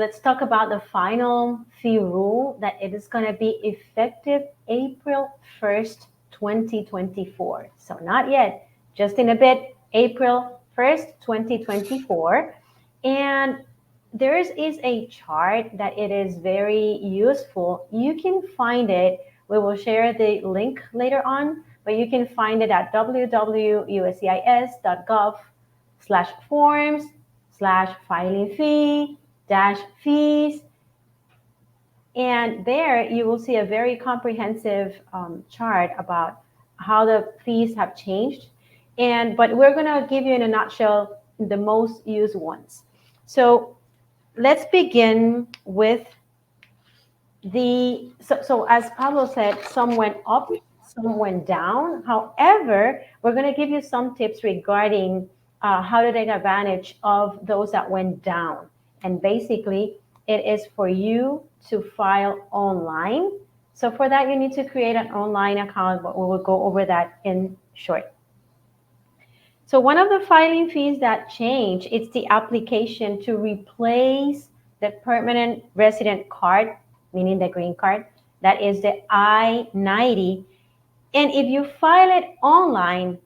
Let's talk about the final fee rule that it is going to be effective April 1st, 2024. So not yet, just in a bit, April 1st, 2024. And there is a chart that it is very useful. You can find it. We will share the link later on, but you can find it at www.uscis.gov/forms/filing fee dash fees. And there you will see a very comprehensive chart about how the fees have changed. But we're going to give you in a nutshell the most used ones. So let's begin with so as Pablo said, some went up, some went down. However, we're going to give you some tips regarding how to take advantage of those that went down. And basically, it is for you to file online. So for that, you need to create an online account, but we will go over that in short. So one of the filing fees that change, it's the application to replace the permanent resident card, meaning the green card, that is the I-90. And if you file it online,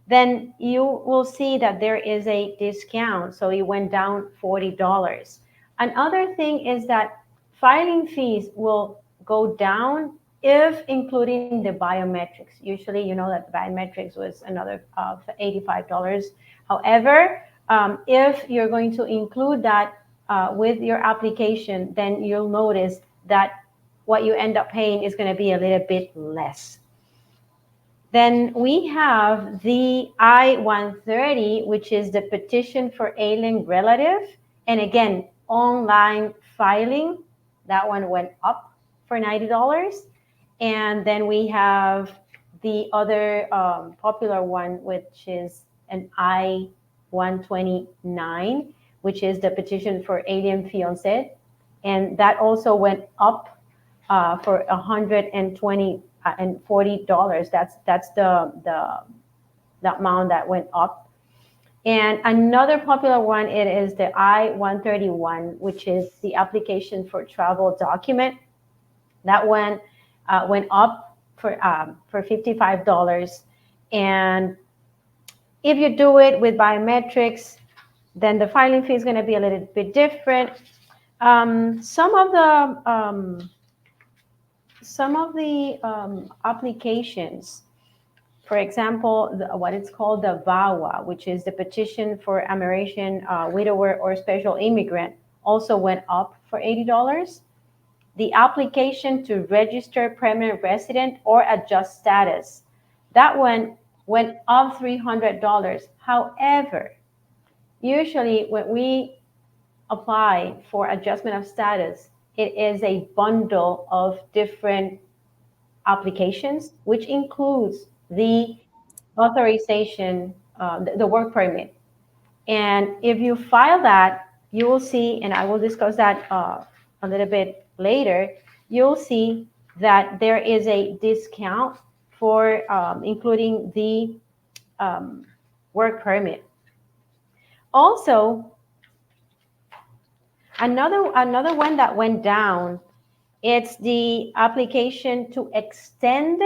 then you will see that there is a discount. So it went down $40. Another thing is that filing fees will go down if including the biometrics. Usually, you know that the biometrics was another $85. However, if you're going to include that with your application, then you'll notice that what you end up paying is going to be a little bit less. Then we have the I-130, which is the petition for alien relative. And again, online filing, that one went up for $90. And then we have the other popular one, which is an I-129, which is the petition for alien fiancé. And that also went up for $120 and $40. That's the amount that went up. And another popular one, it is the I-131, which is the application for travel document. That one went up for $55. And if you do it with biometrics, then the filing fee is going to be a little bit different. Some of the applications, for example, what it's called the VAWA, which is the petition for American widower or special immigrant, also went up for $80. The application to register permanent resident or adjust status, that one went up $300. However, usually when we apply for adjustment of status, it is a bundle of different applications, which includes the authorization, the work permit. And if you file that, you will see, and I will discuss that a little bit later, you'll see that there is a discount for including the work permit. Also, another one that went down, it's the application to extend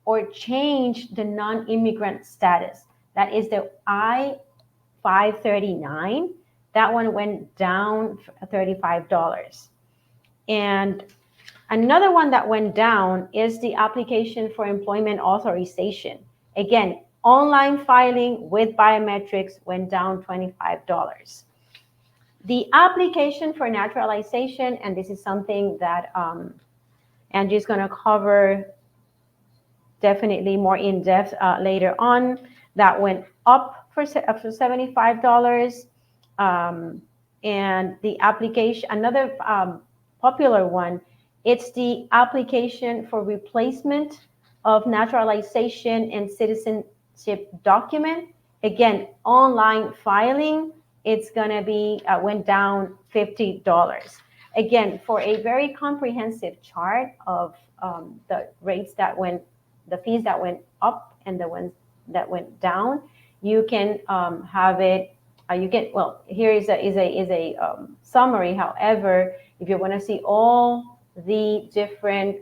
or change the non-immigrant status. That is the I-539. That one went down $35. And another one that went down is the application for employment authorization. Again, online filing with biometrics went down $25. The application for naturalization, and this is something that Angie's going to cover definitely more in depth later on, that went up for $75. And the application, another popular one, it's the application for replacement of naturalization and citizenship document. Again, online filing, it's going to be went down $50. Again, for a very comprehensive chart of the rates that went, the fees that went up and the ones that went down, you can have it You can, well, here is a summary. However, if you want to see all the different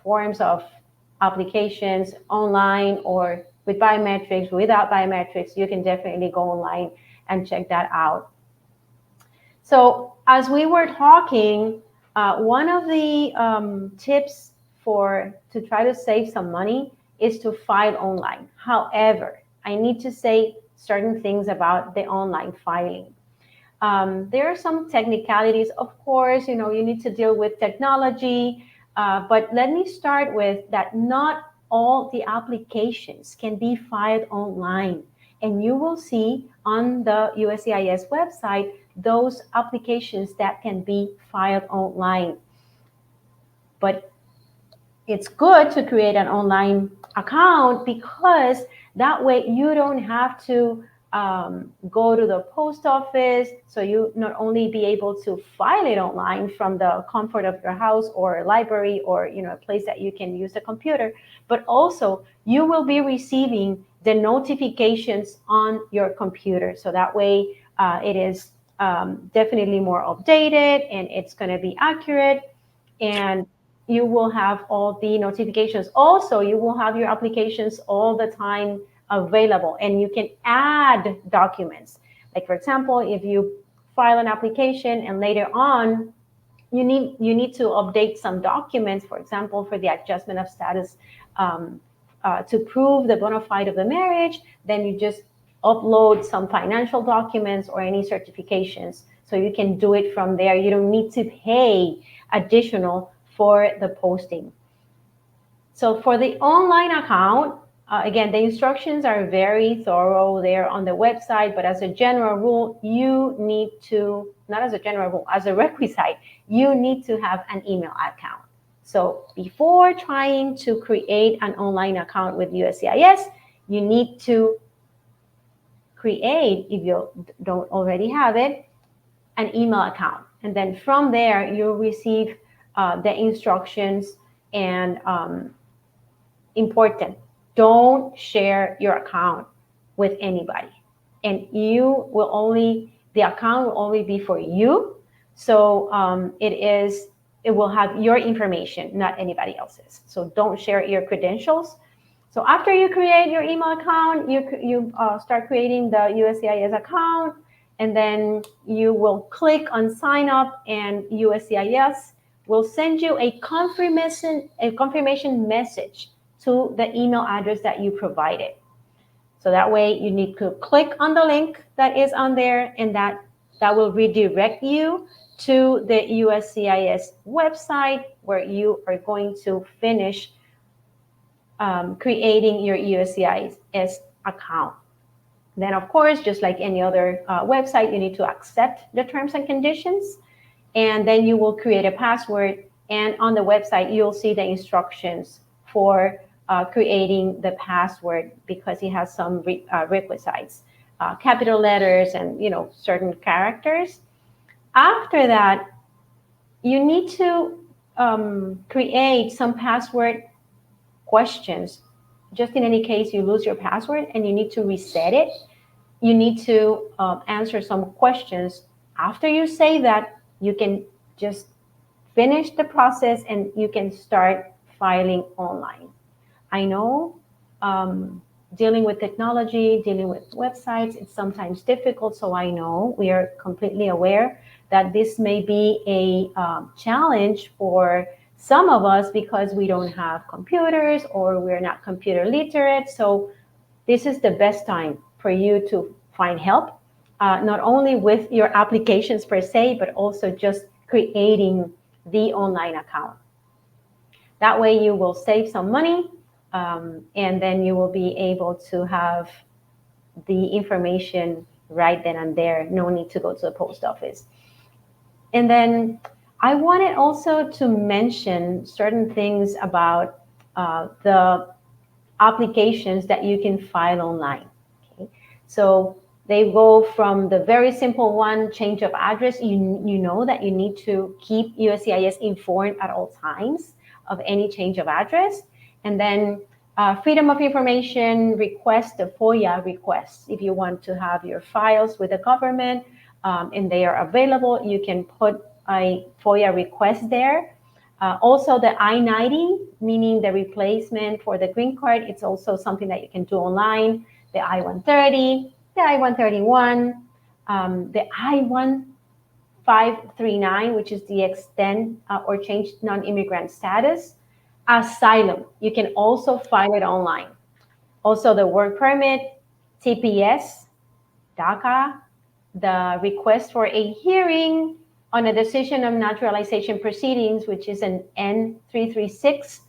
forms of applications online or with biometrics, without biometrics, you can definitely go online and check that out. So as we were talking, one of the tips to try to save some money is to file online. However, I need to say certain things about the online filing. There are some technicalities, of course, you need to deal with technology, but let me start with that not all the applications can be filed online. And you will see on the USCIS website those applications that can be filed online. But it's good to create an online account because that way you don't have to go to the post office. So you not only be able to file it online from the comfort of your house or library or a place that you can use the computer, but also you will be receiving the notifications on your computer. So that way it is definitely more updated and it's going to be accurate, and you will have all the notifications. Also, you will have your applications all the time available, and you can add documents. Like, for example, if you file an application and later on you need to update some documents, for example, for the adjustment of status to prove the bona fide of the marriage, then you just upload some financial documents or any certifications. So you can do it from there. You don't need to pay additional for the posting. So for the online account, again, the instructions are very thorough there on the website, but as a general rule, you need to, not as a general rule, as a requisite, you need to have an email account. So before trying to create an online account with USCIS, you need to create, if you don't already have it, an email account. And then from there, you'll receive the instructions. And important, don't share your account with anybody. And the account will only be for you. So it will have your information, not anybody else's. So don't share your credentials. So after you create your email account, you start creating the USCIS account, and then you will click on sign up, and USCIS will send you a confirmation message to the email address that you provided. So that way you need to click on the link that is on there, and that will redirect you to the USCIS website where you are going to finish creating your USCIS account. Then, of course, just like any other website, you need to accept the terms and conditions, and then you will create a password. And on the website, you'll see the instructions for creating the password, because it has some requisites, capital letters and certain characters. After that, you need to create some password questions. Just in any case you lose your password and you need to reset it, you need to answer some questions. After you say that, you can just finish the process and you can start filing online. I know dealing with technology, dealing with websites, it's sometimes difficult. So I know we are completely aware that this may be a challenge for some of us because we don't have computers or we're not computer literate. So this is the best time for you to find help, not only with your applications per se, but also just creating the online account. That way you will save some money, and then you will be able to have the information right then and there. No need to go to the post office. And then I wanted also to mention certain things about the applications that you can file online. Okay? So they go from the very simple one, change of address. You know that you need to keep USCIS informed at all times of any change of address. And then Freedom of information request, the FOIA requests. If you want to have your files with the government and they are available, you can put a FOIA request there. Also, the I-90, meaning the replacement for the green card, it's also something that you can do online. The I-130, the I-131, the I-1539, which is the extend or change non-immigrant status. Asylum, you can also file it online. Also, the work permit, TPS, DACA, the request for a hearing on a decision of naturalization proceedings, which is an N336,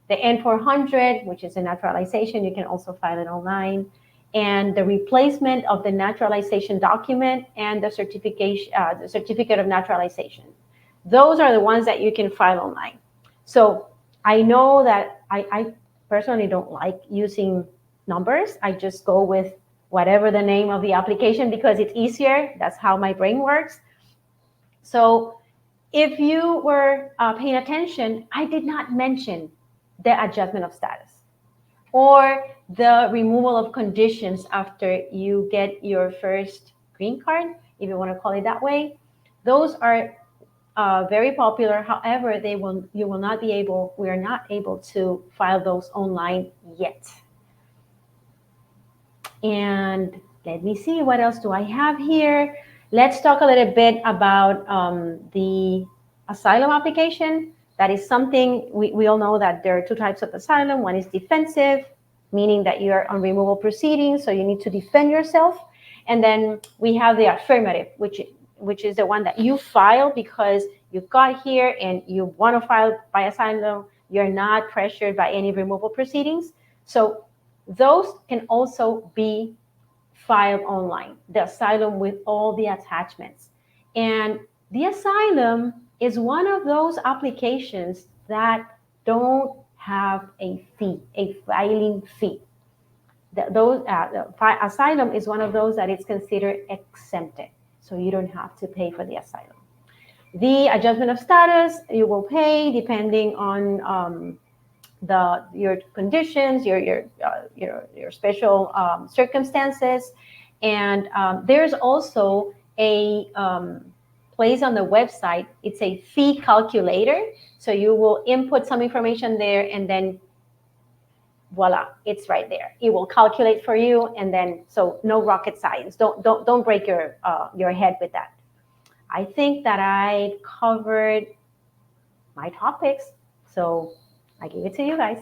the N400, which is a naturalization, you can also file it online, and the replacement of the naturalization document and the certificate of naturalization. Those are the ones that you can file online. So I know that I personally don't like using numbers. I just go with whatever the name of the application because it's easier. That's how my brain works. So if you were paying attention, I did not mention the adjustment of status or the removal of conditions after you get your first green card, if you want to call it that way. Those are very popular. However, we are not able to file those online yet. And let me see, what else do I have here? Let's talk a little bit about the asylum application. That is something we all know that there are two types of asylum. One is defensive, meaning that you are on removal proceedings, so you need to defend yourself. And then we have the affirmative, which is the one that you file because you got here and you want to file by asylum. You're not pressured by any removal proceedings. So those can also be filed online, the asylum with all the attachments. And the asylum is one of those applications that don't have a fee, a filing fee. Asylum is one of those that is considered exempted, so you don't have to pay for the asylum. The adjustment of status, you will pay depending on your conditions, your special circumstances, and there's also a place on the website. It's a fee calculator, so you will input some information there, and then voila, it's right there. It will calculate for you, and then so no rocket science. Don't break your head with that. I think that I covered my topics, so I give it to you guys.